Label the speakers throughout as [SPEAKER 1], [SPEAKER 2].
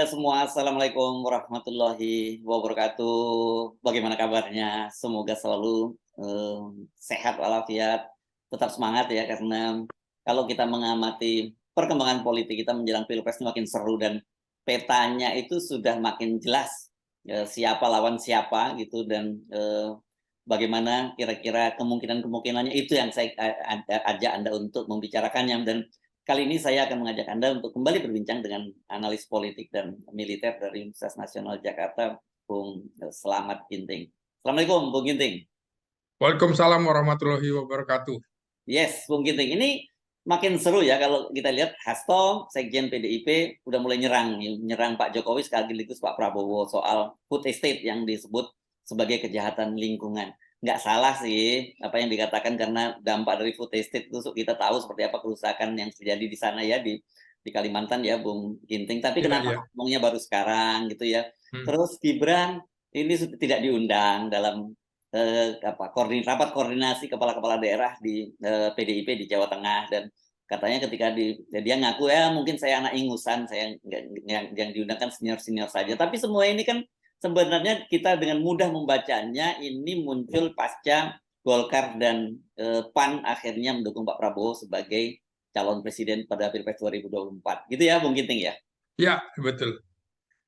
[SPEAKER 1] semua, Assalamualaikum warahmatullahi wabarakatuh. Bagaimana kabarnya? Semoga selalu sehat walafiat, tetap semangat ya, karena kalau kita mengamati perkembangan politik kita menjelang Pilpres ini makin seru dan petanya itu sudah makin jelas, siapa lawan siapa gitu dan bagaimana kira-kira kemungkinan-kemungkinannya itu yang saya ajak Anda untuk membicarakannya. Dan kali ini saya akan mengajak Anda untuk kembali berbincang dengan analis politik dan militer dari Universitas Nasional Jakarta, Bung Slamet Ginting. Assalamualaikum, Bung Ginting.
[SPEAKER 2] Waalaikumsalam warahmatullahi wabarakatuh.
[SPEAKER 1] Yes, Bung Ginting. Ini makin seru ya kalau kita lihat Hasto, Sekjen PDIP, udah mulai nyerang Pak Jokowi sekaligus Pak Prabowo soal food estate yang disebut sebagai kejahatan lingkungan. Nggak salah sih apa yang dikatakan, karena dampak dari food estate itu kita tahu seperti apa kerusakan yang terjadi di sana ya, di Kalimantan ya, Bung Ginting. Tapi kenapa ngomongnya baru sekarang gitu ya? Terus Gibran ini tidak diundang dalam rapat koordinasi kepala-kepala daerah di PDIP di Jawa Tengah, dan katanya ketika dia ngaku ya mungkin saya anak ingusan, saya yang diundangkan senior saja. Tapi semua ini kan sebenarnya kita dengan mudah membacanya ini muncul pasca Golkar dan PAN akhirnya mendukung Pak Prabowo sebagai calon presiden pada Pilpres 2024. Gitu ya, Bung Ginting ya?
[SPEAKER 2] Ya, betul.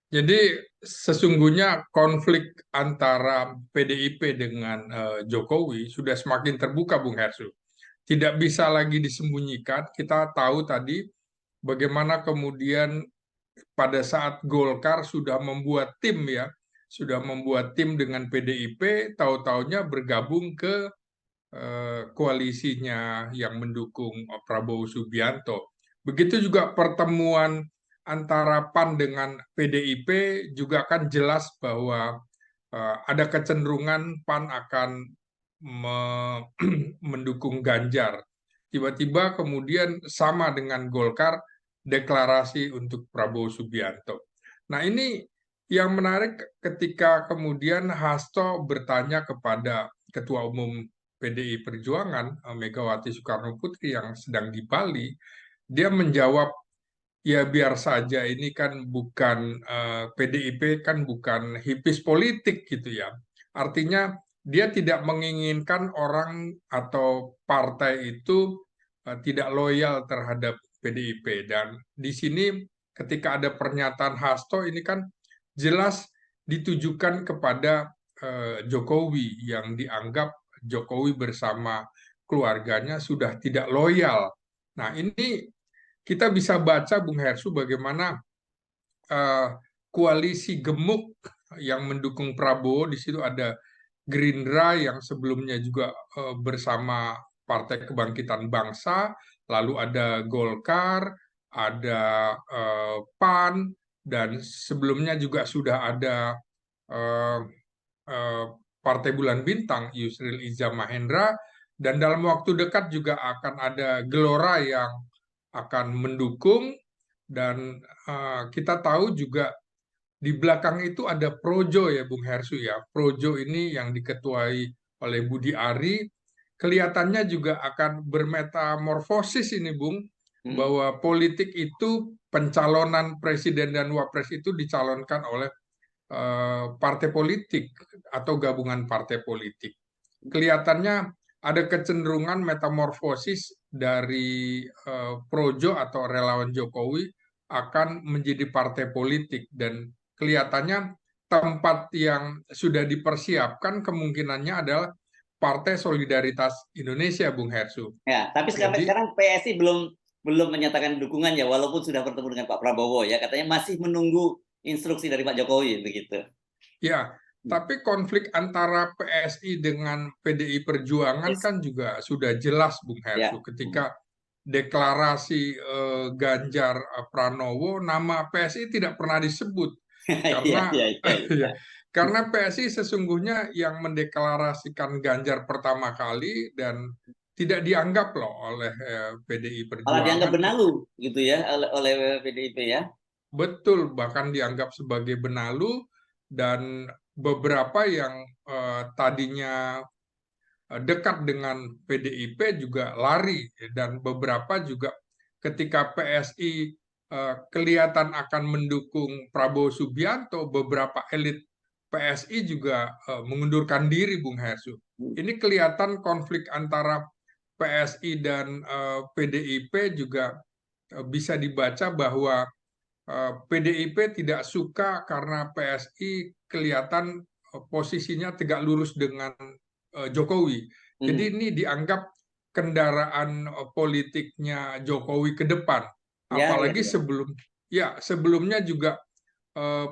[SPEAKER 2] Jadi sesungguhnya konflik antara PDIP dengan Jokowi sudah semakin terbuka, Bung Hersu. Tidak bisa lagi disembunyikan. Kita tahu tadi bagaimana kemudian pada saat Golkar sudah membuat tim dengan PDIP, tahu-taunya bergabung ke koalisinya yang mendukung Prabowo Subianto. Begitu juga pertemuan antara PAN dengan PDIP juga kan jelas bahwa ada kecenderungan PAN akan mendukung Ganjar. Tiba-tiba kemudian sama dengan Golkar deklarasi untuk Prabowo Subianto. Nah, ini yang menarik ketika kemudian Hasto bertanya kepada Ketua Umum PDI Perjuangan Megawati Soekarno Putri yang sedang di Bali, dia menjawab, ya biar saja, ini kan bukan PDIP kan bukan hipis politik gitu ya. Artinya dia tidak menginginkan orang atau partai itu tidak loyal terhadap PDIP. Dan di sini ketika ada pernyataan Hasto ini kan jelas ditujukan kepada Jokowi yang dianggap Jokowi bersama keluarganya sudah tidak loyal. Nah, ini kita bisa baca, Bung Hersu, bagaimana koalisi gemuk yang mendukung Prabowo. Di situ ada Gerindra yang sebelumnya juga bersama Partai Kebangkitan Bangsa, lalu ada Golkar, ada PAN, dan sebelumnya juga sudah ada Partai Bulan Bintang, Yusril Iza Mahendra, dan dalam waktu dekat juga akan ada Gelora yang akan mendukung, dan kita tahu juga di belakang itu ada Projo ya, Bung Hersu ya. Projo ini yang diketuai oleh Budi Ari, kelihatannya juga akan bermetamorfosis ini, Bung, bahwa politik itu pencalonan presiden dan wapres itu dicalonkan oleh partai politik atau gabungan partai politik. Kelihatannya ada kecenderungan metamorfosis dari Projo atau relawan Jokowi akan menjadi partai politik, dan kelihatannya tempat yang sudah dipersiapkan kemungkinannya adalah Partai Solidaritas Indonesia, Bung Hersu.
[SPEAKER 1] Ya, tapi sekarang PSI belum menyatakan dukungannya walaupun sudah bertemu dengan Pak Prabowo ya, katanya masih menunggu instruksi dari Pak Jokowi begitu.
[SPEAKER 2] Ya, tapi konflik antara PSI dengan PDI Perjuangan kan juga sudah jelas, Bung Hersu. Ketika deklarasi Ganjar Pranowo, nama PSI tidak pernah disebut karena PSI sesungguhnya yang mendeklarasikan Ganjar pertama kali dan tidak dianggap loh oleh PDI Perjuangan.
[SPEAKER 1] Malah dianggap benalu gitu ya oleh PDIP ya.
[SPEAKER 2] Betul, bahkan dianggap sebagai benalu, dan beberapa yang tadinya dekat dengan PDIP juga lari, dan beberapa juga ketika PSI kelihatan akan mendukung Prabowo Subianto, beberapa elit PSI juga mengundurkan diri, Bung Hersu. Ini kelihatan konflik antara PSI dan PDIP juga bisa dibaca bahwa PDIP tidak suka karena PSI kelihatan posisinya tegak lurus dengan Jokowi. Jadi ini dianggap kendaraan politiknya Jokowi ke depan.
[SPEAKER 1] Ya, ya,
[SPEAKER 2] Apalagi sebelumnya juga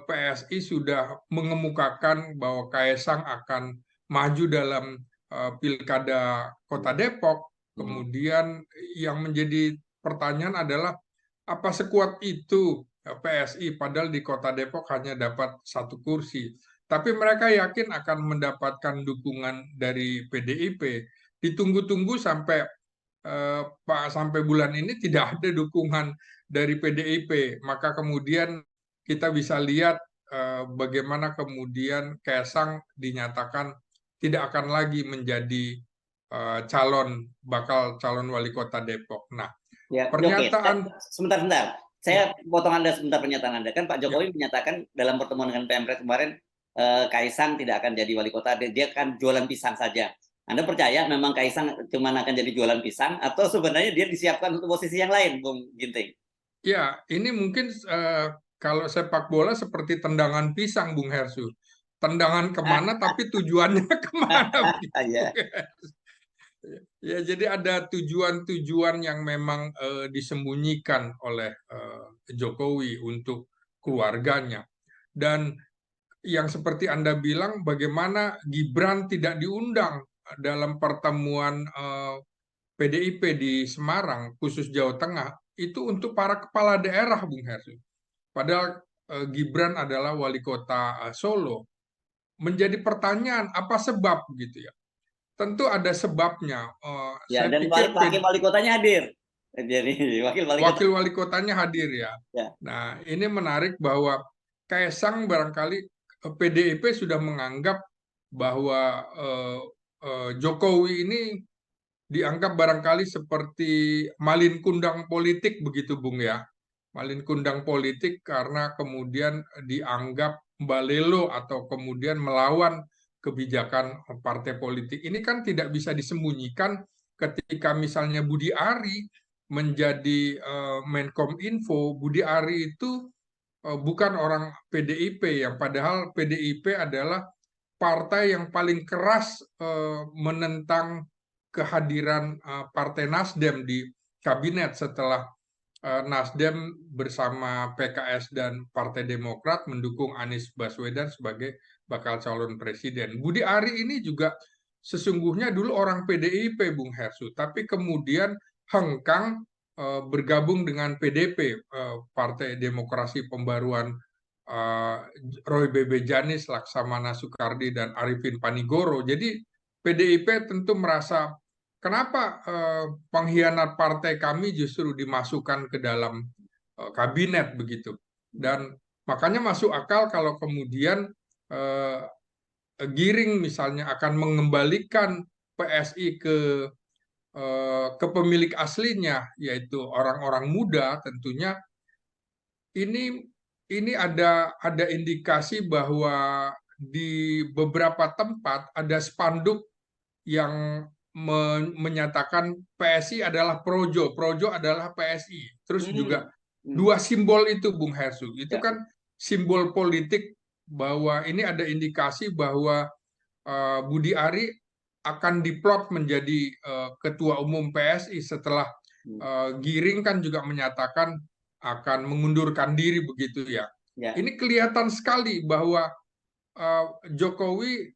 [SPEAKER 2] PSI sudah mengemukakan bahwa Kaisang akan maju dalam Pilkada Kota Depok. Kemudian yang menjadi pertanyaan adalah apa sekuat itu PSI, padahal di Kota Depok hanya dapat 1 kursi. Tapi mereka yakin akan mendapatkan dukungan dari PDIP. Ditunggu-tunggu sampai sampai bulan ini tidak ada dukungan dari PDIP. Maka kemudian kita bisa lihat bagaimana kemudian Kaisang dinyatakan tidak akan lagi menjadi bakal calon wali kota Depok. Nah,
[SPEAKER 1] ya, oke.
[SPEAKER 2] pernyataan
[SPEAKER 1] Sebentar. Saya potong Anda sebentar pernyataan Anda. Kan Pak Jokowi menyatakan dalam pertemuan dengan Pemret kemarin, Kaisang tidak akan jadi wali kota, dia akan jualan pisang saja. Anda percaya memang Kaisang cuma akan jadi jualan pisang, atau sebenarnya dia disiapkan untuk posisi yang lain, Bung Ginting?
[SPEAKER 2] Ya, ini mungkin kalau sepak bola seperti tendangan pisang, Bung Hersu. Tendangan kemana, tapi tujuannya kemana?
[SPEAKER 1] Ya.
[SPEAKER 2] Ya, jadi ada tujuan-tujuan yang memang disembunyikan oleh Jokowi untuk keluarganya. Dan yang seperti Anda bilang, bagaimana Gibran tidak diundang dalam pertemuan PDIP di Semarang, khusus Jawa Tengah, itu untuk para kepala daerah, Bung Hersu. Padahal Gibran adalah wali kota Solo. Menjadi pertanyaan, apa sebab gitu ya? Tentu ada sebabnya.
[SPEAKER 1] Ya,
[SPEAKER 2] Saya
[SPEAKER 1] dan
[SPEAKER 2] pikir
[SPEAKER 1] wakil wali kotanya hadir. Jadi
[SPEAKER 2] wakil wali kotanya hadir ya.
[SPEAKER 1] Ya.
[SPEAKER 2] Nah, ini menarik bahwa Kaisang barangkali PDIP sudah menganggap bahwa Jokowi ini dianggap barangkali seperti malin kundang politik begitu, Bung ya. Malin kundang politik karena kemudian dianggap balelo atau kemudian melawan kebijakan partai politik. Ini kan tidak bisa disembunyikan ketika misalnya Budi Ari menjadi Menkom Info. Budi Ari itu bukan orang PDIP, yang padahal PDIP adalah partai yang paling keras menentang kehadiran Partai Nasdem di kabinet setelah Nasdem bersama PKS dan Partai Demokrat mendukung Anies Baswedan sebagai bakal calon presiden. Budi Ari ini juga sesungguhnya dulu orang PDIP, Bung Hersu, tapi kemudian hengkang bergabung dengan PDP, Partai Demokrasi Pembaruan, Roy Bebe Janis, Laksamana Soekardi, dan Arifin Panigoro. Jadi PDIP tentu merasa kenapa pengkhianat partai kami justru dimasukkan ke dalam kabinet begitu. Dan makanya masuk akal kalau kemudian Giring misalnya akan mengembalikan PSI ke pemilik aslinya, yaitu orang-orang muda. Tentunya ini ada indikasi bahwa di beberapa tempat ada spanduk yang menyatakan PSI adalah Projo, Projo adalah PSI. Terus juga 2 simbol itu, Bung Hersu, itu kan simbol politik bahwa ini ada indikasi bahwa Budi Ari akan diplot menjadi ketua umum PSI setelah Giring kan juga menyatakan akan mengundurkan diri begitu ya. Ini kelihatan sekali bahwa Jokowi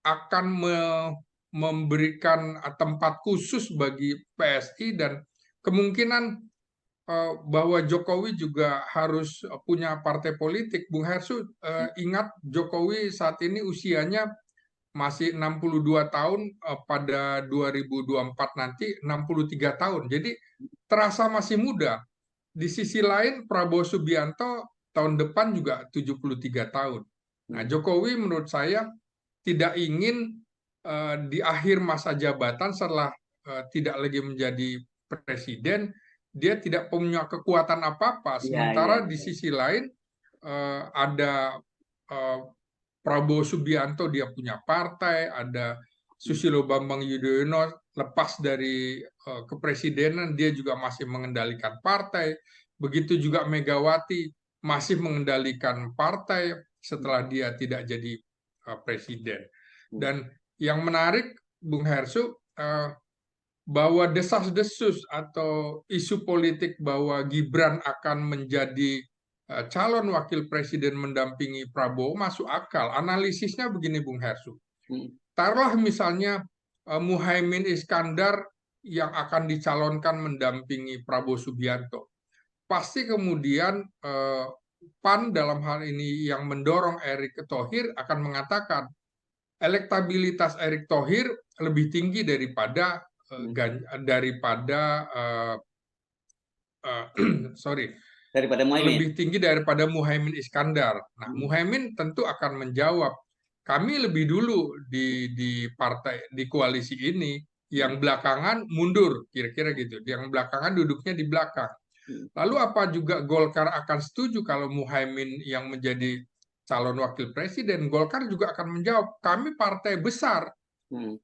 [SPEAKER 2] akan memberikan tempat khusus bagi PSI, dan kemungkinan bahwa Jokowi juga harus punya partai politik. Bung Hersu, ingat Jokowi saat ini usianya masih 62 tahun, pada 2024 nanti 63 tahun. Jadi terasa masih muda. Di sisi lain Prabowo Subianto tahun depan juga 73 tahun. Nah, Jokowi menurut saya tidak ingin di akhir masa jabatan setelah tidak lagi menjadi presiden, dia tidak punya kekuatan apa-apa.
[SPEAKER 1] Iya, iya,
[SPEAKER 2] Sementara di
[SPEAKER 1] iya.
[SPEAKER 2] sisi lain ada Prabowo Subianto, dia punya partai, ada Susilo Bambang Yudhoyono lepas dari kepresidenan dia juga masih mengendalikan partai. Begitu juga Megawati masih mengendalikan partai setelah dia tidak jadi presiden.
[SPEAKER 1] Hmm.
[SPEAKER 2] Dan yang menarik, Bung Hersu, bahwa desas-desus atau isu politik bahwa Gibran akan menjadi calon wakil presiden mendampingi Prabowo masuk akal. Analisisnya begini, Bung Hersu.
[SPEAKER 1] Hmm.
[SPEAKER 2] Taruhlah misalnya Muhaimin Iskandar yang akan dicalonkan mendampingi Prabowo Subianto. Pasti kemudian PAN dalam hal ini yang mendorong Erick Thohir akan mengatakan elektabilitas Erick Thohir lebih tinggi daripada sorry,
[SPEAKER 1] Daripada Muhaimin.
[SPEAKER 2] lebih tinggi daripada Muhaimin Iskandar. Nah, Muhaimin tentu akan menjawab, kami lebih dulu di partai di koalisi ini, yang belakangan mundur, kira-kira gitu. Yang belakangan duduknya di belakang. Lalu apa juga Golkar akan setuju kalau Muhaimin yang menjadi calon wakil presiden? Golkar juga akan menjawab, kami partai besar,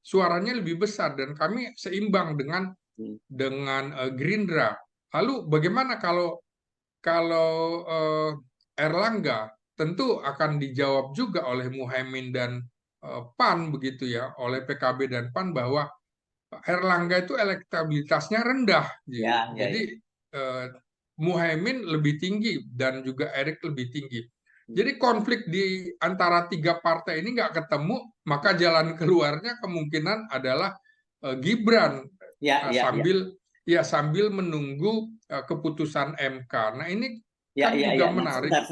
[SPEAKER 2] suaranya lebih besar dan kami seimbang dengan Gerindra. Lalu bagaimana kalau Erlangga? Tentu akan dijawab juga oleh Muhaimin dan PAN begitu ya, oleh PKB dan PAN bahwa Erlangga itu elektabilitasnya rendah.
[SPEAKER 1] Ya, ya, ya.
[SPEAKER 2] Jadi Muhaimin lebih tinggi dan juga Erick lebih tinggi. Jadi konflik di antara tiga partai ini nggak ketemu, maka jalan keluarnya kemungkinan adalah Gibran
[SPEAKER 1] Ya, ya, ya.
[SPEAKER 2] sambil menunggu keputusan MK. Nah ini
[SPEAKER 1] Ya,
[SPEAKER 2] kan
[SPEAKER 1] ya,
[SPEAKER 2] juga
[SPEAKER 1] ya. Nah,
[SPEAKER 2] menarik.
[SPEAKER 1] sebentar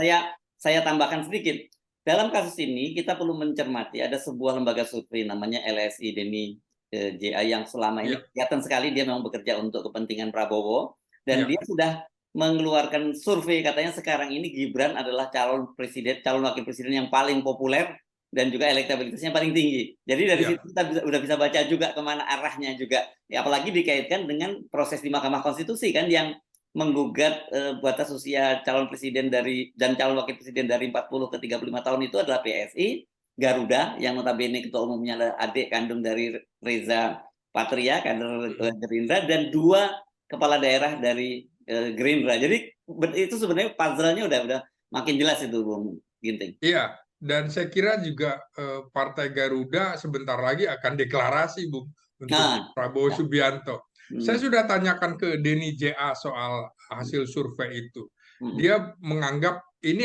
[SPEAKER 1] saya tambahkan sedikit. Dalam kasus ini kita perlu mencermati ada sebuah lembaga survei namanya LSI Deni JA yang selama ini
[SPEAKER 2] Ya,
[SPEAKER 1] kelihatan sekali dia memang bekerja untuk kepentingan Prabowo dan dia
[SPEAKER 2] ya,
[SPEAKER 1] sudah mengeluarkan survei katanya sekarang ini Gibran adalah calon wakil presiden yang paling populer dan juga elektabilitasnya paling tinggi. Jadi dari situ
[SPEAKER 2] ya,
[SPEAKER 1] kita udah bisa baca juga kemana arahnya juga. Ya, apalagi dikaitkan dengan proses di Mahkamah Konstitusi kan yang menggugat batas usia calon presiden dan calon wakil presiden dari 40 ke 35 tahun itu adalah PSI, Garuda yang notabene ketua umumnya adalah adik kandung dari Reza Patria kader Gerindra dan dua kepala daerah dari Gerindra. Jadi itu sebenarnya puzzle-nya udah makin jelas itu Bung Ginting.
[SPEAKER 2] iya. Dan saya kira juga Partai Garuda sebentar lagi akan deklarasi, Bung, untuk
[SPEAKER 1] Nah,
[SPEAKER 2] Prabowo
[SPEAKER 1] ya.
[SPEAKER 2] Subianto. Saya sudah tanyakan ke Denny JA soal hasil survei itu. Dia menganggap eh,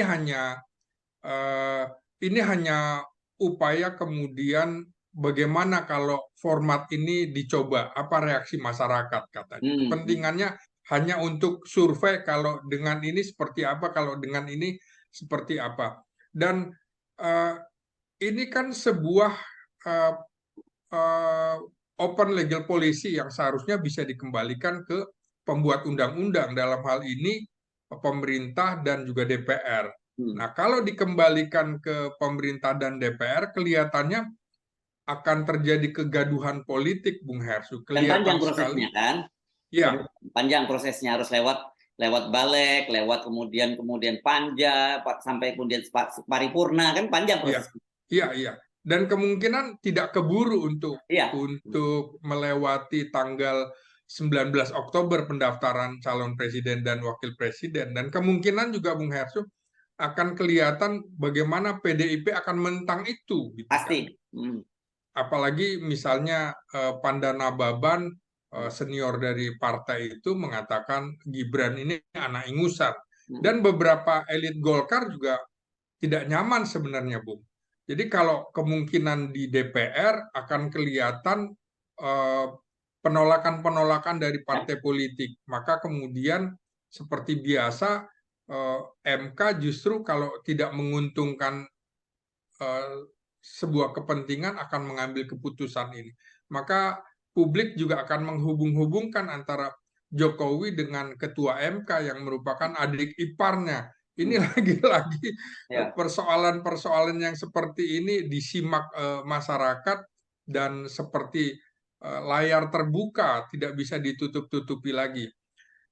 [SPEAKER 2] ini hanya upaya kemudian bagaimana kalau format ini dicoba, apa reaksi masyarakat katanya. Kepentingannya hanya untuk survei kalau dengan ini seperti apa, kalau dengan ini seperti apa. Dan ini kan sebuah uh, uh, open legal policy yang seharusnya bisa dikembalikan ke pembuat undang-undang, dalam hal ini pemerintah dan juga DPR. Nah, kalau dikembalikan ke pemerintah dan DPR, kelihatannya akan terjadi kegaduhan politik, Bung Hersu.
[SPEAKER 1] Dan panjang
[SPEAKER 2] Kelihatan
[SPEAKER 1] prosesnya
[SPEAKER 2] sekali.
[SPEAKER 1] kan?
[SPEAKER 2] Ya,
[SPEAKER 1] Panjang prosesnya harus lewat balik, lewat kemudian panja sampai kemudian paripurna kan panjang
[SPEAKER 2] iya,
[SPEAKER 1] prosesnya.
[SPEAKER 2] iya, iya. Dan kemungkinan tidak keburu untuk
[SPEAKER 1] Iya.
[SPEAKER 2] melewati tanggal 19 Oktober pendaftaran calon presiden dan wakil presiden. Dan kemungkinan juga Bung Hersu akan kelihatan bagaimana PDIP akan menentang itu, gitu kan.
[SPEAKER 1] Pasti.
[SPEAKER 2] Apalagi misalnya Pandana Baban, senior dari partai itu mengatakan Gibran ini anak ingusan. Dan beberapa elit Golkar juga tidak nyaman sebenarnya, Bung. Jadi kalau kemungkinan di DPR akan kelihatan penolakan-penolakan dari partai politik, maka kemudian seperti biasa MK justru kalau tidak menguntungkan sebuah kepentingan akan mengambil keputusan ini. Maka publik juga akan menghubung-hubungkan antara Jokowi dengan Ketua MK yang merupakan adik iparnya. Ini lagi-lagi persoalan-persoalan yang seperti ini disimak masyarakat dan seperti layar terbuka, tidak bisa ditutup-tutupi lagi.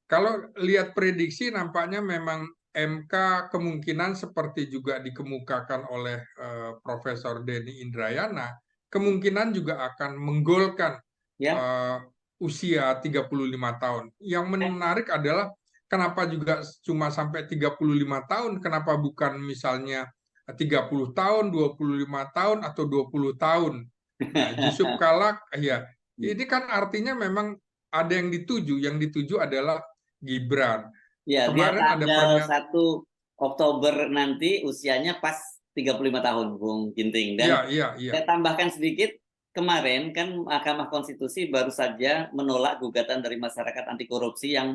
[SPEAKER 2] Kalau lihat prediksi nampaknya memang MK kemungkinan seperti juga dikemukakan oleh Profesor Denny Indrayana, kemungkinan juga akan menggolkan
[SPEAKER 1] Ya.
[SPEAKER 2] eh, usia 35 tahun. Yang menarik adalah kenapa juga cuma sampai 35 tahun, kenapa bukan misalnya 30 tahun, 25 tahun, atau 20 tahun. Nah, Yusuf Kala, ya, ini kan artinya memang ada yang dituju adalah Gibran.
[SPEAKER 1] Ya, dia
[SPEAKER 2] Kemarin ada
[SPEAKER 1] tanggal
[SPEAKER 2] pernyataan,
[SPEAKER 1] 1 Oktober nanti usianya pas 35 tahun, Bung Ginting. Dan
[SPEAKER 2] iya,
[SPEAKER 1] saya tambahkan sedikit, kemarin kan Mahkamah Konstitusi baru saja menolak gugatan dari masyarakat anti korupsi yang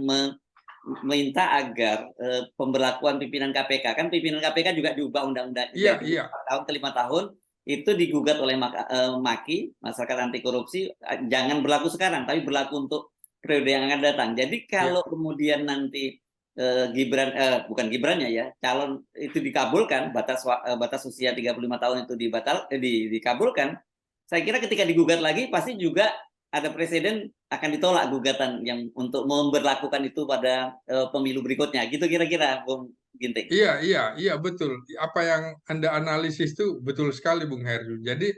[SPEAKER 1] meminta agar pemberlakuan pimpinan KPK, kan pimpinan KPK juga diubah undang-undang jadi
[SPEAKER 2] iya,
[SPEAKER 1] 4 tahun ke 5 tahun, itu digugat oleh MAKI, masyarakat anti korupsi, jangan berlaku sekarang, tapi berlaku untuk periode yang akan datang. Jadi
[SPEAKER 2] iya,
[SPEAKER 1] kalau kemudian nanti Gibran, bukan Gibrannya ya, calon itu dikabulkan, batas usia 35 tahun itu dikabulkan, saya kira ketika digugat lagi pasti juga ada presiden akan ditolak gugatan yang untuk memberlakukan itu pada pemilu berikutnya. Gitu kira-kira, Bung Ginting.
[SPEAKER 2] iya, betul. Apa yang Anda analisis itu betul sekali, Bung Heru. Jadi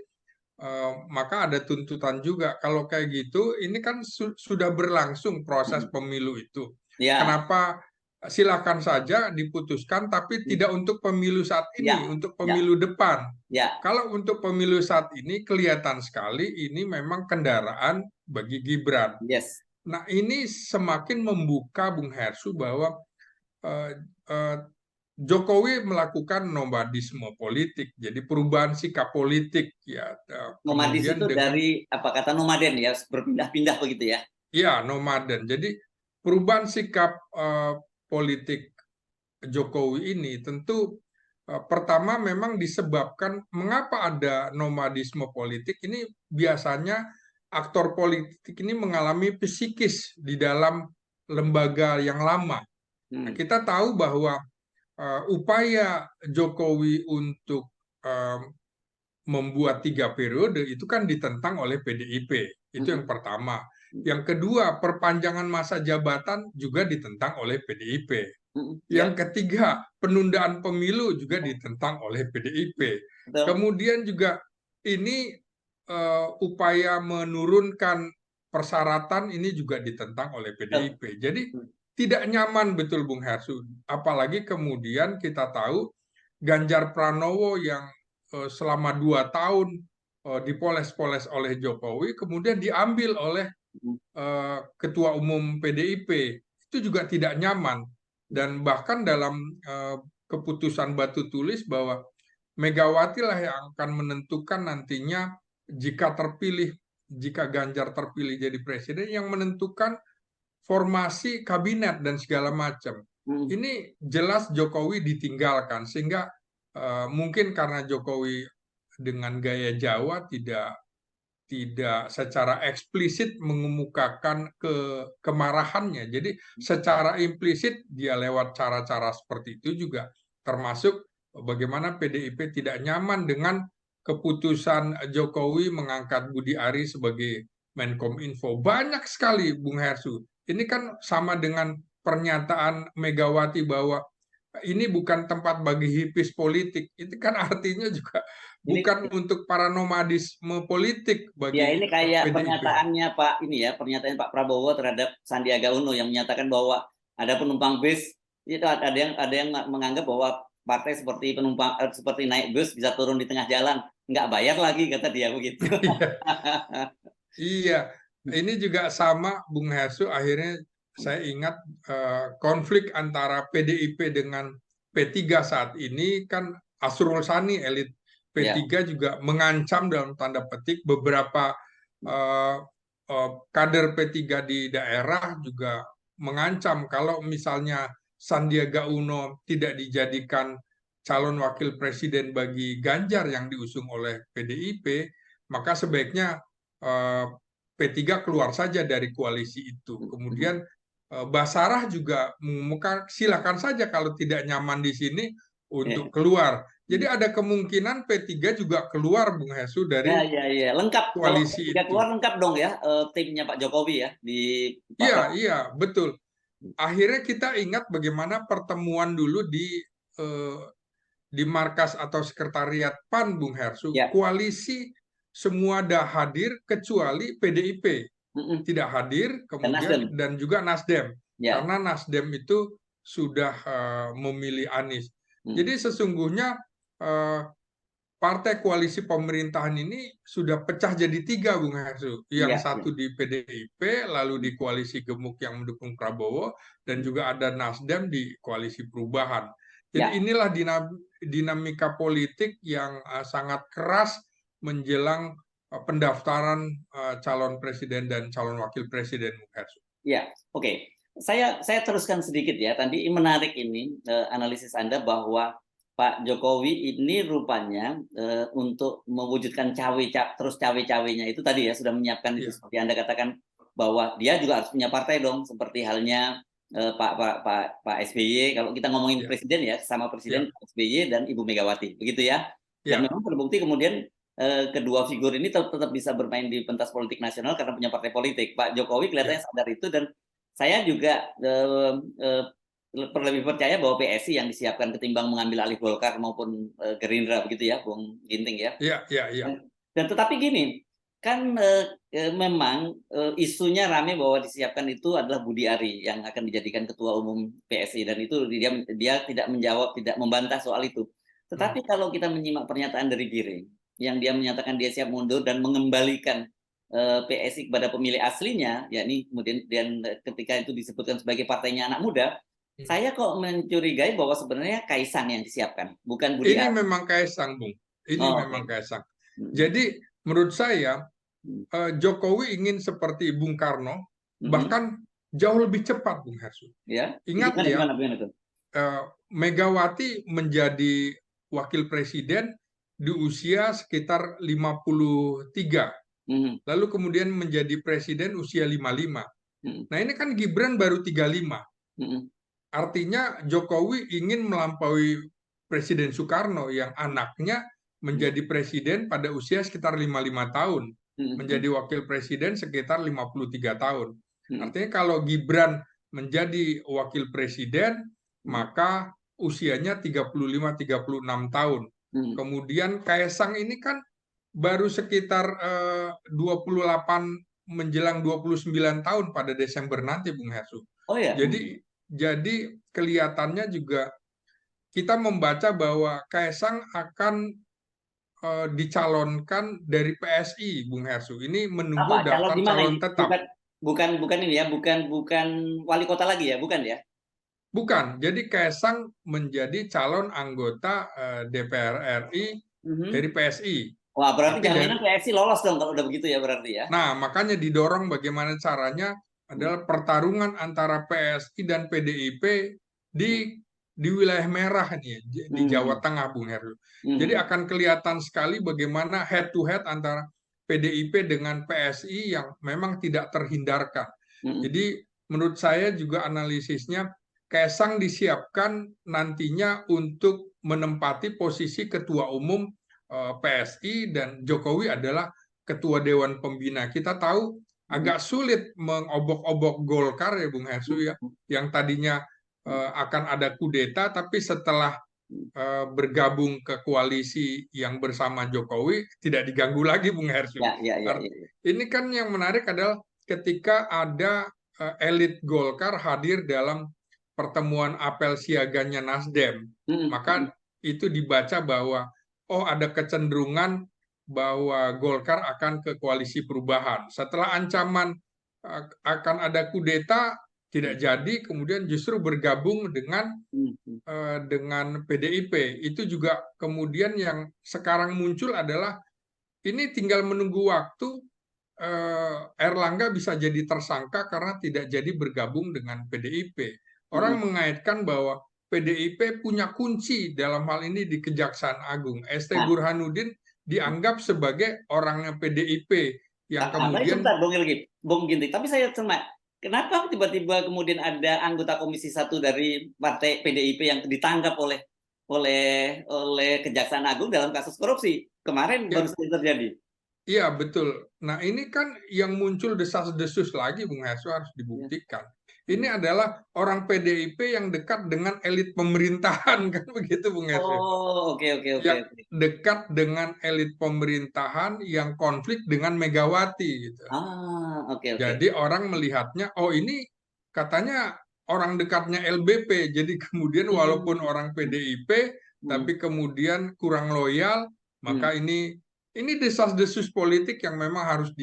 [SPEAKER 2] maka ada tuntutan juga. Kalau kayak gitu, ini kan sudah berlangsung proses pemilu itu.
[SPEAKER 1] Ya,
[SPEAKER 2] Kenapa silakan saja diputuskan, tapi tidak untuk pemilu saat ini,
[SPEAKER 1] ya,
[SPEAKER 2] untuk
[SPEAKER 1] ya,
[SPEAKER 2] pemilu depan.
[SPEAKER 1] ya.
[SPEAKER 2] Kalau untuk pemilu saat ini kelihatan sekali ini memang kendaraan bagi Gibran.
[SPEAKER 1] Yes.
[SPEAKER 2] Nah, ini semakin membuka Bung Hersu bahwa eh, eh, Jokowi melakukan nomadisme politik, jadi perubahan sikap politik ya.
[SPEAKER 1] Nomadis
[SPEAKER 2] Kemudian
[SPEAKER 1] itu
[SPEAKER 2] dengan
[SPEAKER 1] dari apa kata nomaden ya, berpindah-pindah begitu ya.
[SPEAKER 2] ya nomaden. Jadi perubahan sikap politik Jokowi ini tentu pertama memang disebabkan mengapa ada nomadisme politik ini, biasanya aktor politik ini mengalami psikis di dalam lembaga yang lama. Nah,
[SPEAKER 1] Hmm.
[SPEAKER 2] kita tahu bahwa upaya Jokowi untuk eh, membuat 3 periode itu kan ditentang oleh PDIP. Itu
[SPEAKER 1] Hmm.
[SPEAKER 2] yang pertama. Yang kedua, perpanjangan masa jabatan juga ditentang oleh PDIP.
[SPEAKER 1] Hmm.
[SPEAKER 2] Yang
[SPEAKER 1] Ya,
[SPEAKER 2] ketiga, penundaan pemilu juga ditentang oleh PDIP.
[SPEAKER 1] betul.
[SPEAKER 2] Kemudian juga ini upaya menurunkan persyaratan ini juga ditentang oleh
[SPEAKER 1] Betul.
[SPEAKER 2] PDIP. Jadi
[SPEAKER 1] Hmm.
[SPEAKER 2] tidak nyaman betul Bung Hersu. Apalagi kemudian kita tahu Ganjar Pranowo yang selama 2 tahun dipoles-poles oleh Jokowi, kemudian diambil oleh
[SPEAKER 1] Hmm.
[SPEAKER 2] Ketua Umum PDIP, itu juga tidak nyaman. Dan bahkan dalam keputusan batu tulis bahwa Megawati lah yang akan menentukan nantinya jika terpilih, jika Ganjar terpilih jadi presiden, yang menentukan formasi kabinet dan segala macam.
[SPEAKER 1] Hmm.
[SPEAKER 2] Ini jelas Jokowi ditinggalkan, sehingga mungkin karena Jokowi dengan gaya Jawa tidak tidak secara eksplisit mengemukakan kemarahannya. Jadi secara implisit dia lewat cara-cara seperti itu juga, termasuk bagaimana PDIP tidak nyaman dengan keputusan Jokowi mengangkat Budi Ari sebagai Menkominfo. Banyak sekali Bung Hersu. Ini kan sama dengan pernyataan Megawati bahwa ini bukan tempat bagi hipis politik. Itu kan artinya juga
[SPEAKER 1] Ini
[SPEAKER 2] bukan untuk para nomadisme politik
[SPEAKER 1] Ya,
[SPEAKER 2] bagi
[SPEAKER 1] ini kayak
[SPEAKER 2] PDIP.
[SPEAKER 1] pernyataan Pak Prabowo terhadap Sandiaga Uno yang menyatakan bahwa ada penumpang bis, itu ada yang menganggap bahwa partai seperti seperti naik bus bisa turun di tengah jalan, nggak bayar lagi, kata dia begitu.
[SPEAKER 2] Iya, ini juga sama Bung Hesu. Akhirnya saya ingat konflik antara PDIP dengan P3 saat ini kan Asrul Sani, elit
[SPEAKER 1] Ya.
[SPEAKER 2] P3 juga mengancam dalam tanda petik beberapa eh, kader P3 di daerah, juga mengancam kalau misalnya Sandiaga Uno tidak dijadikan calon wakil presiden bagi Ganjar yang diusung oleh PDIP, maka sebaiknya P3 keluar saja dari koalisi itu. Kemudian Basarah juga mengumumkan silakan saja kalau tidak nyaman di sini untuk keluar. Jadi ada kemungkinan P3 juga keluar Bung Hesu
[SPEAKER 1] Ya,
[SPEAKER 2] dari
[SPEAKER 1] ya, ya, lengkap. Kalau
[SPEAKER 2] koalisi
[SPEAKER 1] tiga
[SPEAKER 2] itu.
[SPEAKER 1] keluar lengkap dong ya, timnya Pak Jokowi ya di Pak
[SPEAKER 2] Iya,
[SPEAKER 1] Prabowo.
[SPEAKER 2] iya, betul. akhirnya kita ingat bagaimana pertemuan dulu eh, di markas atau sekretariat PAN, Bung Hersu,
[SPEAKER 1] Ya.
[SPEAKER 2] koalisi semua dah hadir kecuali PDIP
[SPEAKER 1] Mm-mm.
[SPEAKER 2] tidak hadir,
[SPEAKER 1] Dan
[SPEAKER 2] kemudian
[SPEAKER 1] Nasdem.
[SPEAKER 2] dan juga Nasdem,
[SPEAKER 1] Ya.
[SPEAKER 2] karena Nasdem itu sudah memilih Anies.
[SPEAKER 1] Mm.
[SPEAKER 2] Jadi sesungguhnya eh, partai koalisi pemerintahan ini sudah pecah jadi tiga, Bung Hersu. Yang
[SPEAKER 1] Ya. Ya.
[SPEAKER 2] satu di PDIP, lalu di koalisi gemuk yang mendukung Prabowo, dan juga ada Nasdem di koalisi perubahan. Jadi
[SPEAKER 1] Ya.
[SPEAKER 2] inilah dinamika politik yang sangat keras menjelang pendaftaran calon presiden dan calon wakil presiden, Bung Hersu.
[SPEAKER 1] Ya. Oke. Saya teruskan sedikit ya. Tadi menarik ini analisis Anda bahwa Pak Jokowi ini rupanya untuk mewujudkan terus cawe-cawenya itu tadi ya sudah menyiapkan itu
[SPEAKER 2] Iya,
[SPEAKER 1] seperti Anda katakan bahwa dia juga harus punya partai dong seperti halnya Pak SBY. Kalau kita ngomongin
[SPEAKER 2] iya,
[SPEAKER 1] presiden ya sama
[SPEAKER 2] iya,
[SPEAKER 1] presiden Pak SBY dan Ibu Megawati begitu ya. Dan
[SPEAKER 2] iya,
[SPEAKER 1] memang terbukti kemudian kedua figur ini tetap bisa bermain di pentas politik nasional karena punya partai politik. Pak Jokowi kelihatannya
[SPEAKER 2] iya.
[SPEAKER 1] sadar itu dan saya juga lebih percaya bahwa PSI yang disiapkan ketimbang mengambil alih Golkar maupun Gerindra begitu ya, Bung Ginting ya.
[SPEAKER 2] Iya, iya, iya.
[SPEAKER 1] Dan tetapi gini, kan memang isunya rame bahwa disiapkan itu adalah Budi Ari yang akan dijadikan ketua umum PSI dan itu dia tidak menjawab, tidak membantah soal itu.
[SPEAKER 2] Hmm.
[SPEAKER 1] Tetapi kalau kita menyimak pernyataan dari Giring yang dia menyatakan dia siap mundur dan mengembalikan PSI kepada pemilih aslinya, yakni kemudian dan ketika itu disebutkan sebagai partainya anak muda,
[SPEAKER 2] Hmm.
[SPEAKER 1] saya kok mencurigai bahwa sebenarnya Kaisang yang disiapkan, bukan Budi
[SPEAKER 2] Ini
[SPEAKER 1] Ari.
[SPEAKER 2] memang Kaisang, Bung. Ini
[SPEAKER 1] Oh,
[SPEAKER 2] memang
[SPEAKER 1] oke.
[SPEAKER 2] Kaisang.
[SPEAKER 1] Mm,
[SPEAKER 2] Jadi menurut saya
[SPEAKER 1] mm,
[SPEAKER 2] Jokowi ingin seperti Bung Karno,
[SPEAKER 1] mm.
[SPEAKER 2] bahkan jauh lebih cepat, Bung Hersu.
[SPEAKER 1] Ya,
[SPEAKER 2] Ingat
[SPEAKER 1] gimana
[SPEAKER 2] ya,
[SPEAKER 1] gimana gimana tuh?
[SPEAKER 2] Megawati menjadi wakil presiden di usia sekitar 53,
[SPEAKER 1] Mm,
[SPEAKER 2] lalu kemudian menjadi presiden usia 55.
[SPEAKER 1] mm,
[SPEAKER 2] Nah, ini kan Gibran baru 35.
[SPEAKER 1] mm,
[SPEAKER 2] Artinya Jokowi ingin melampaui Presiden Soekarno yang anaknya
[SPEAKER 1] mm,
[SPEAKER 2] menjadi presiden pada usia sekitar 55 tahun,
[SPEAKER 1] mm,
[SPEAKER 2] menjadi wakil presiden sekitar 53 tahun.
[SPEAKER 1] mm,
[SPEAKER 2] Artinya kalau Gibran menjadi wakil presiden,
[SPEAKER 1] mm,
[SPEAKER 2] maka usianya 35-36 tahun.
[SPEAKER 1] mm.
[SPEAKER 2] Kemudian Kaisang ini kan baru sekitar 28 menjelang 29 tahun pada Desember nanti, Bung Hersu.
[SPEAKER 1] Oh ya.
[SPEAKER 2] Jadi kelihatannya juga kita membaca bahwa Kaisang akan dicalonkan dari PSI, Bung Hersu. Ini
[SPEAKER 1] Apa
[SPEAKER 2] menunggu
[SPEAKER 1] calon
[SPEAKER 2] daftar
[SPEAKER 1] di mana
[SPEAKER 2] calon
[SPEAKER 1] ini?
[SPEAKER 2] tetap.
[SPEAKER 1] Bukan bukan bukan ini ya, bukan wali kota lagi ya, bukan ya?
[SPEAKER 2] Bukan, jadi Kaisang menjadi calon anggota DPR RI
[SPEAKER 1] Mhm.
[SPEAKER 2] dari PSI.
[SPEAKER 1] Wah, berarti
[SPEAKER 2] Tapi
[SPEAKER 1] jaminan
[SPEAKER 2] dari
[SPEAKER 1] PSI lolos dong kalau udah begitu ya berarti ya.
[SPEAKER 2] Nah, makanya didorong bagaimana caranya
[SPEAKER 1] Mm,
[SPEAKER 2] adalah pertarungan antara PSI dan PDIP di
[SPEAKER 1] mm,
[SPEAKER 2] di wilayah merah nih, di Jawa
[SPEAKER 1] mm,
[SPEAKER 2] Tengah, Bung Heru. Jadi
[SPEAKER 1] mm,
[SPEAKER 2] akan kelihatan sekali bagaimana head to head antara PDIP dengan PSI yang memang tidak terhindarkan.
[SPEAKER 1] mm,
[SPEAKER 2] Jadi menurut saya juga analisisnya Kaisang disiapkan nantinya untuk menempati posisi ketua umum PSI dan Jokowi adalah ketua Dewan Pembina. Kita tahu
[SPEAKER 1] mm,
[SPEAKER 2] agak sulit mengobok-obok Golkar ya Bung Hersu ya, yang tadinya akan ada kudeta, tapi setelah bergabung ke koalisi yang bersama Jokowi tidak diganggu lagi Bung Hersu.
[SPEAKER 1] Ya, ya, ya, ya.
[SPEAKER 2] Ini kan yang menarik adalah ketika ada elit Golkar hadir dalam pertemuan apel siaganya Nasdem,
[SPEAKER 1] Mm, mm,
[SPEAKER 2] maka itu dibaca bahwa oh ada kecenderungan bahwa Golkar akan ke koalisi perubahan. Setelah ancaman akan ada kudeta tidak jadi, kemudian justru bergabung
[SPEAKER 1] mm, mm.
[SPEAKER 2] dengan PDIP. Itu juga kemudian yang sekarang muncul adalah ini tinggal menunggu waktu Erlangga bisa jadi tersangka karena tidak jadi bergabung dengan PDIP. Orang
[SPEAKER 1] Mm.
[SPEAKER 2] mengaitkan bahwa PDIP punya kunci dalam hal ini di Kejaksaan Agung. ST
[SPEAKER 1] Nah,
[SPEAKER 2] Burhanuddin dianggap sebagai orangnya PDIP yang
[SPEAKER 1] tapi
[SPEAKER 2] kemudian
[SPEAKER 1] sebentar, Bung Ginting. Tapi saya cuma, kenapa tiba-tiba kemudian ada anggota Komisi 1 dari Partai PDIP yang ditangkap oleh Kejaksaan Agung dalam kasus korupsi? Kemarin baru
[SPEAKER 2] ya,
[SPEAKER 1] saja terjadi.
[SPEAKER 2] Iya, betul. Nah, ini kan yang muncul desas-desus lagi, Bung Hesu, harus
[SPEAKER 1] Ya.
[SPEAKER 2] dibuktikan. Ini
[SPEAKER 1] Hmm.
[SPEAKER 2] adalah orang PDIP yang dekat dengan elit pemerintahan, kan begitu, Bung Hesu.
[SPEAKER 1] Oh, oke oke oke
[SPEAKER 2] Yang
[SPEAKER 1] oke.
[SPEAKER 2] dekat dengan elit pemerintahan yang konflik dengan Megawati, gitu.
[SPEAKER 1] Ah, oke oke.
[SPEAKER 2] Jadi orang melihatnya, oh ini katanya orang dekatnya LBP, jadi kemudian walaupun
[SPEAKER 1] Hmm.
[SPEAKER 2] orang
[SPEAKER 1] Hmm.
[SPEAKER 2] PDIP,
[SPEAKER 1] Hmm.
[SPEAKER 2] tapi kemudian kurang loyal,
[SPEAKER 1] Hmm.
[SPEAKER 2] maka ini desas-desus politik yang memang harus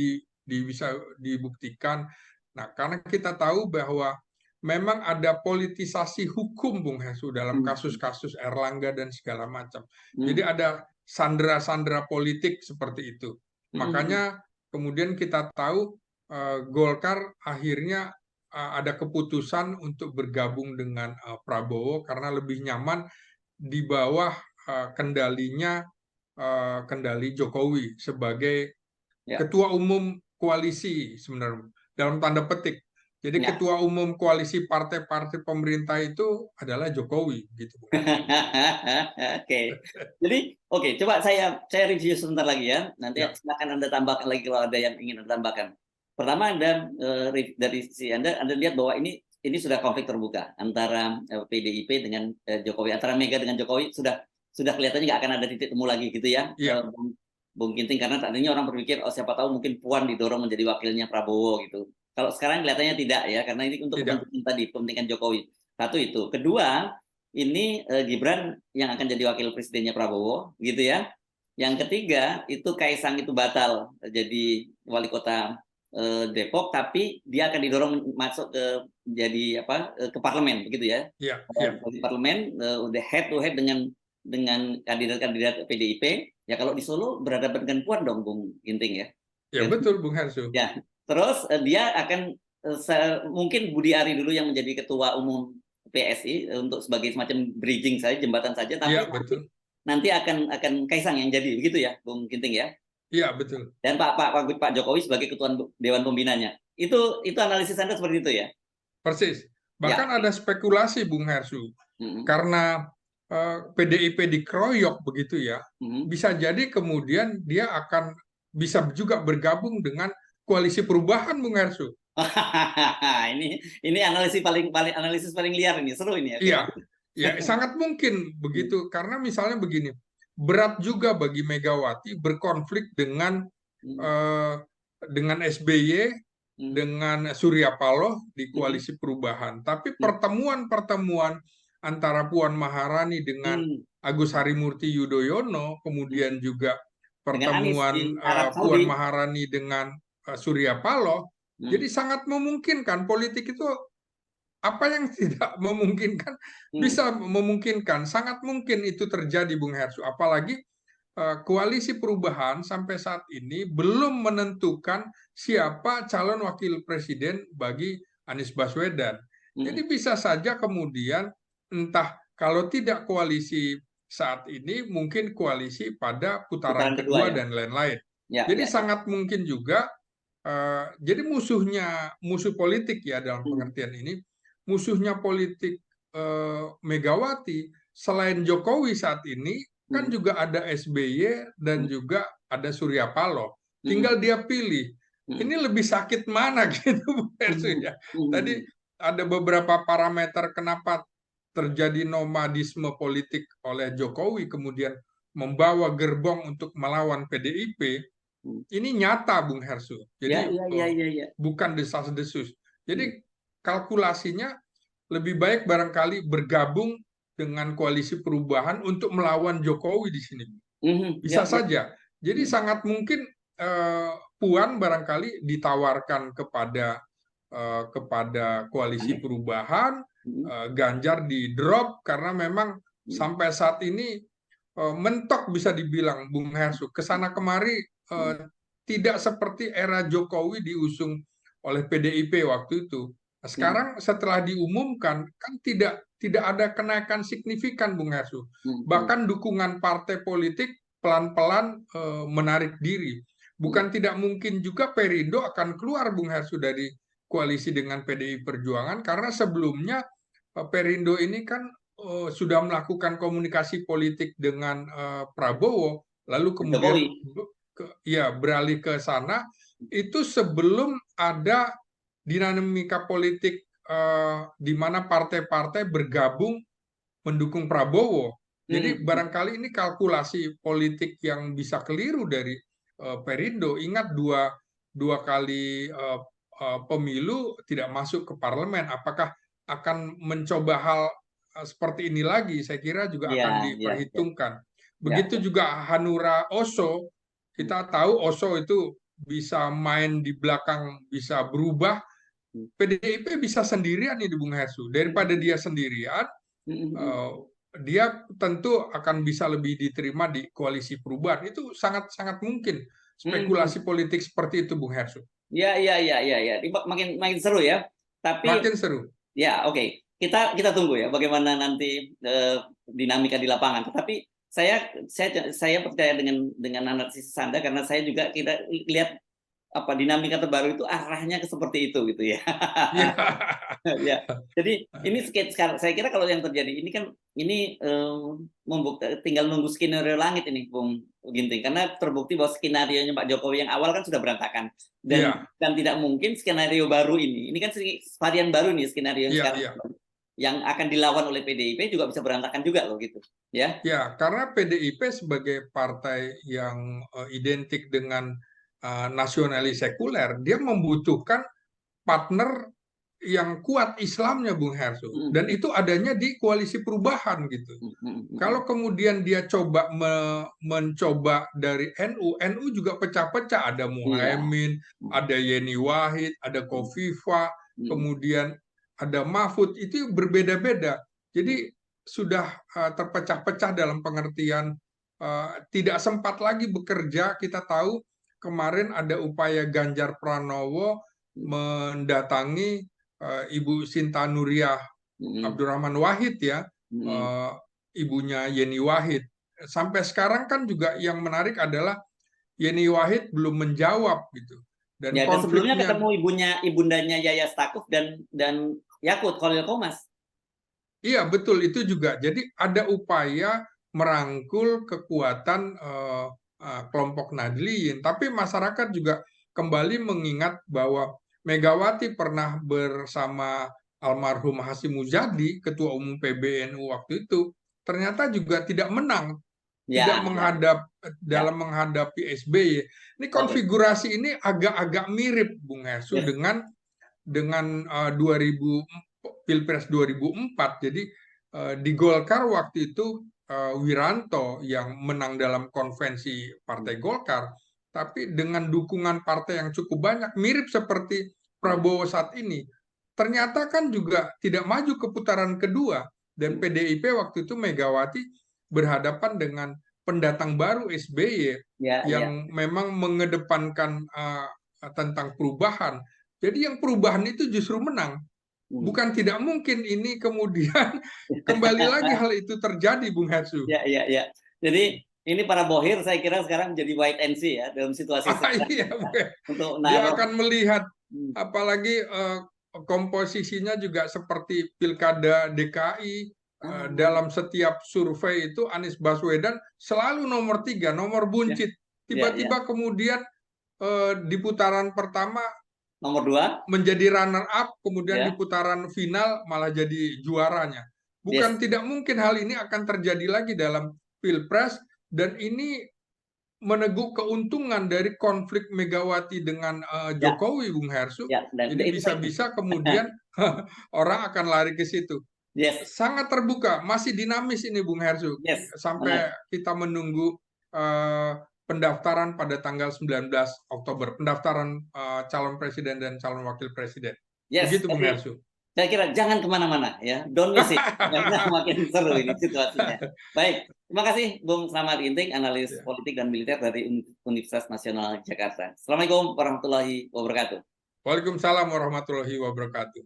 [SPEAKER 2] bisa dibuktikan. Nah, karena kita tahu bahwa memang ada politisasi hukum, Bung Hesu, dalam
[SPEAKER 1] Hmm.
[SPEAKER 2] kasus-kasus Erlangga dan segala macam. Jadi
[SPEAKER 1] Hmm.
[SPEAKER 2] ada sandera-sandera politik seperti itu.
[SPEAKER 1] Hmm.
[SPEAKER 2] Makanya kemudian kita tahu Golkar akhirnya ada keputusan untuk bergabung dengan Prabowo karena lebih nyaman di bawah kendali Jokowi sebagai
[SPEAKER 1] Ya.
[SPEAKER 2] ketua umum koalisi sebenarnya dalam tanda petik. Jadi
[SPEAKER 1] Ya.
[SPEAKER 2] ketua umum koalisi partai-partai pemerintah itu adalah Jokowi, gitu Bung Hersu.
[SPEAKER 1] Oke. Jadi, oke, coba saya review sebentar lagi ya. Nanti
[SPEAKER 2] Ya,
[SPEAKER 1] silakan Anda tambahkan lagi kalau ada yang ingin Anda tambahkan. Pertama, Anda dari sisi Anda lihat bahwa ini sudah konflik terbuka antara PDIP dengan Jokowi, antara Mega dengan Jokowi sudah kelihatannya nggak akan ada titik temu lagi gitu ya,
[SPEAKER 2] iya,
[SPEAKER 1] Bung Ginting, karena tadinya orang berpikir oh siapa tahu mungkin Puan didorong menjadi wakilnya Prabowo gitu. Kalau sekarang kelihatannya tidak ya, karena ini untuk
[SPEAKER 2] tidak.
[SPEAKER 1] kepentingan tadi, kepentingan Jokowi. Satu itu. Kedua, ini Gibran yang akan jadi wakil presidennya Prabowo, gitu ya. Yang ketiga, itu Kaisang itu batal jadi wali kota Depok, tapi dia akan didorong masuk ke jadi apa ke parlemen, begitu ya.
[SPEAKER 2] Iya, iya.
[SPEAKER 1] Di parlemen udah head to head dengan kandidat-kandidat PDIP. Ya kalau di Solo berhadapan dengan Puan dong, Bung Ginting ya.
[SPEAKER 2] Ya betul Bung Hersu.
[SPEAKER 1] Ya, terus dia akan mungkin Budi Ari dulu yang menjadi ketua umum PSI untuk sebagai semacam bridging saja, jembatan saja, tapi
[SPEAKER 2] Iya betul.
[SPEAKER 1] nanti akan Kaisang yang jadi, begitu ya, Bung Ginting ya.
[SPEAKER 2] Iya betul.
[SPEAKER 1] Dan Pak Jokowi sebagai ketua Dewan Pembinanya. Itu analisis Anda seperti itu ya?
[SPEAKER 2] Persis.
[SPEAKER 1] Ya.
[SPEAKER 2] Bahkan ada spekulasi Bung Hersu,
[SPEAKER 1] Mm-mm.
[SPEAKER 2] karena PDIP dikeroyok begitu ya,
[SPEAKER 1] Mm-mm.
[SPEAKER 2] bisa jadi kemudian dia akan bisa juga bergabung dengan koalisi perubahan Bung Hersu.
[SPEAKER 1] ini analisis paling liar ini, seru ini. Oke.
[SPEAKER 2] Iya, ya sangat mungkin begitu karena misalnya begini, berat juga bagi Megawati berkonflik
[SPEAKER 1] Mm.
[SPEAKER 2] eh, dengan SBY,
[SPEAKER 1] Mm.
[SPEAKER 2] dengan Surya Paloh di
[SPEAKER 1] Mm.
[SPEAKER 2] koalisi perubahan. Tapi
[SPEAKER 1] Mm.
[SPEAKER 2] pertemuan-pertemuan antara Puan Maharani dengan
[SPEAKER 1] Mm.
[SPEAKER 2] Agus Harimurti Yudhoyono,
[SPEAKER 1] Mm.
[SPEAKER 2] kemudian juga
[SPEAKER 1] Dengan Anies
[SPEAKER 2] pertemuan
[SPEAKER 1] di Arab
[SPEAKER 2] Puan
[SPEAKER 1] Saudi.
[SPEAKER 2] Maharani dengan Surya Paloh,
[SPEAKER 1] Mm.
[SPEAKER 2] jadi sangat memungkinkan politik itu apa yang tidak memungkinkan
[SPEAKER 1] Mm.
[SPEAKER 2] bisa memungkinkan, sangat mungkin itu terjadi Bung Hersu. Apalagi koalisi perubahan sampai saat ini belum menentukan siapa calon wakil presiden bagi Anies Baswedan. Jadi
[SPEAKER 1] Mm.
[SPEAKER 2] bisa saja kemudian entah kalau tidak koalisi saat ini mungkin koalisi pada putaran
[SPEAKER 1] Putaran kedua
[SPEAKER 2] kedua
[SPEAKER 1] ya.
[SPEAKER 2] dan lain-lain.
[SPEAKER 1] Ya,
[SPEAKER 2] Jadi
[SPEAKER 1] ya, ya.
[SPEAKER 2] sangat mungkin juga jadi musuh politik ya dalam
[SPEAKER 1] Mm.
[SPEAKER 2] pengertian ini, musuhnya politik Megawati selain Jokowi saat ini kan
[SPEAKER 1] Mm.
[SPEAKER 2] juga ada SBY dan
[SPEAKER 1] Mm.
[SPEAKER 2] juga ada Surya Paloh.
[SPEAKER 1] Mm.
[SPEAKER 2] Tinggal dia pilih.
[SPEAKER 1] Mm.
[SPEAKER 2] Ini lebih sakit mana gitu Bu Persu
[SPEAKER 1] Mm.
[SPEAKER 2] ya. Tadi
[SPEAKER 1] Mm.
[SPEAKER 2] ada beberapa parameter kenapa terjadi nomadisme politik oleh Jokowi kemudian membawa gerbong untuk melawan PDIP.
[SPEAKER 1] Mm.
[SPEAKER 2] Ini nyata Bung Hersu.
[SPEAKER 1] Ya,
[SPEAKER 2] Jadi
[SPEAKER 1] ya, ya, ya, ya.
[SPEAKER 2] bukan desas-desus.
[SPEAKER 1] Mm.
[SPEAKER 2] Jadi kalkulasinya lebih baik barangkali bergabung dengan koalisi perubahan untuk melawan Jokowi di sini.
[SPEAKER 1] Mhm. Ya,
[SPEAKER 2] Bisa
[SPEAKER 1] ya.
[SPEAKER 2] saja. Jadi
[SPEAKER 1] Mm.
[SPEAKER 2] sangat mungkin Puan barangkali ditawarkan kepada koalisi
[SPEAKER 1] Anies.
[SPEAKER 2] perubahan,
[SPEAKER 1] Mm.
[SPEAKER 2] Ganjar di drop karena memang
[SPEAKER 1] Mm.
[SPEAKER 2] sampai saat ini mentok bisa dibilang Bung Hersu. Kesana kemari
[SPEAKER 1] Mm.
[SPEAKER 2] tidak seperti era Jokowi diusung oleh PDIP waktu itu. Nah,
[SPEAKER 1] Mm.
[SPEAKER 2] sekarang setelah diumumkan kan tidak ada kenaikan signifikan Bung Hersu.
[SPEAKER 1] Mm. Mm.
[SPEAKER 2] Bahkan dukungan partai politik pelan-pelan menarik diri.
[SPEAKER 1] Mm.
[SPEAKER 2] Bukan tidak mungkin juga Perindo akan keluar Bung Hersu dari koalisi dengan PDI Perjuangan karena sebelumnya Perindo ini kan sudah melakukan komunikasi politik dengan Prabowo, lalu kemudian
[SPEAKER 1] Jokowi.
[SPEAKER 2] beralih ke sana itu sebelum ada dinamika politik di mana partai-partai bergabung mendukung Prabowo. Jadi barangkali ini kalkulasi politik yang bisa keliru dari Perindo. Ingat dua kali pemilu tidak masuk ke parlemen. Apakah akan mencoba hal seperti ini lagi? Saya kira juga
[SPEAKER 1] Iya,
[SPEAKER 2] akan
[SPEAKER 1] iya, iya.
[SPEAKER 2] diperhitungkan.
[SPEAKER 1] Ya,
[SPEAKER 2] Begitu juga Hanura Oso. Kita tahu Oso itu bisa main di belakang, bisa berubah. PDIP bisa sendirian nih di Bung Hersu. Daripada dia sendirian, dia tentu akan bisa lebih diterima di koalisi perubahan. Itu sangat-sangat mungkin spekulasi politik seperti itu, Bung Hersu.
[SPEAKER 1] Ya, ya, ya, ya, ya. Makin makin seru ya. Tapi
[SPEAKER 2] Makin seru.
[SPEAKER 1] ya, oke. Kita tunggu ya bagaimana nanti dinamika di lapangan. Tetapi saya percaya dengan analisis Anda, karena saya juga kita lihat apa dinamika terbaru itu arahnya ke seperti itu gitu ya.
[SPEAKER 2] Ya.
[SPEAKER 1] Ya. Jadi ini sekarang saya kira kalau yang terjadi ini kan ini tinggal nunggu skenario langit ini, Bung Ginting, karena terbukti bahwa skenario-nya Pak Jokowi yang awal kan sudah berantakan, dan tidak mungkin skenario baru ini kan varian baru nih, skenario yang sekarang yang akan dilawan oleh PDIP juga bisa berantakan juga loh gitu ya.
[SPEAKER 2] Ya, karena PDIP sebagai partai yang identik dengan nasionalis sekuler, dia membutuhkan partner yang kuat Islamnya, Bung Hersu, dan itu adanya di koalisi perubahan gitu. Kalau kemudian dia mencoba dari NU juga pecah-pecah, ada Muhaimin, ada Yeni Wahid, ada Kofifa, kemudian ada Mahfud, itu berbeda-beda. Jadi sudah terpecah-pecah dalam pengertian tidak sempat lagi bekerja. Kita tahu kemarin ada upaya Ganjar Pranowo mendatangi Ibu Sinta Nuriyah Abdurrahman Wahid ya, ibunya Yeni Wahid. Sampai sekarang kan juga yang menarik adalah Yeni Wahid belum menjawab gitu. Dan
[SPEAKER 1] ya, dan sebelumnya
[SPEAKER 2] konfliknya,
[SPEAKER 1] ketemu ibundanya Yaya Stakuf dan Yakut Khalil Qomas.
[SPEAKER 2] iya betul itu juga. Jadi ada upaya merangkul kekuatan kelompok Nahdliyin, tapi masyarakat juga kembali mengingat bahwa Megawati pernah bersama almarhum Hasyim Muzadi, Ketua Umum PBNU waktu itu, ternyata juga tidak menang, tidak dalam menghadapi SBY. Ini konfigurasi ini agak-agak mirip, Bung Hersu, dengan Pilpres 2004. Jadi di Golkar waktu itu Wiranto yang menang dalam konvensi Partai Golkar, tapi dengan dukungan partai yang cukup banyak, mirip seperti Prabowo saat ini. Ternyata kan juga tidak maju ke putaran kedua, dan PDIP waktu itu Megawati berhadapan dengan pendatang baru SBY yang memang mengedepankan tentang perubahan. Jadi yang perubahan itu justru menang. Bukan tidak mungkin ini kemudian kembali lagi hal itu terjadi, Bung Hersu.
[SPEAKER 1] Ya, ya, ya. Jadi ini para bohir saya kira sekarang menjadi wait and see ya dalam situasi sekarang.
[SPEAKER 2] Iya,
[SPEAKER 1] untuk
[SPEAKER 2] dia akan melihat, apalagi komposisinya juga seperti Pilkada DKI. Dalam setiap survei itu Anies Baswedan selalu nomor 3, nomor buncit. Tiba-tiba kemudian di putaran pertama
[SPEAKER 1] nomor 2
[SPEAKER 2] menjadi runner up, kemudian di putaran final malah jadi juaranya. Bukan tidak mungkin hal ini akan terjadi lagi dalam Pilpres, dan ini meneguk keuntungan dari konflik Megawati dengan Jokowi, Bung Hersu. Jadi bisa-bisa kemudian orang akan lari ke situ. Sangat terbuka, masih dinamis ini, Bung Hersu. Sampai kita menunggu pendaftaran pada tanggal 19 Oktober, pendaftaran calon presiden dan calon wakil presiden. Begitu, Bung Hersu.
[SPEAKER 1] Saya kira jangan kemana-mana ya, don't miss it, karena makin seru ini situasinya. Baik, terima kasih Bung Slamet Ginting, analis politik dan militer dari Universitas Nasional Jakarta. Assalamualaikum warahmatullahi wabarakatuh.
[SPEAKER 2] Waalaikumsalam warahmatullahi wabarakatuh.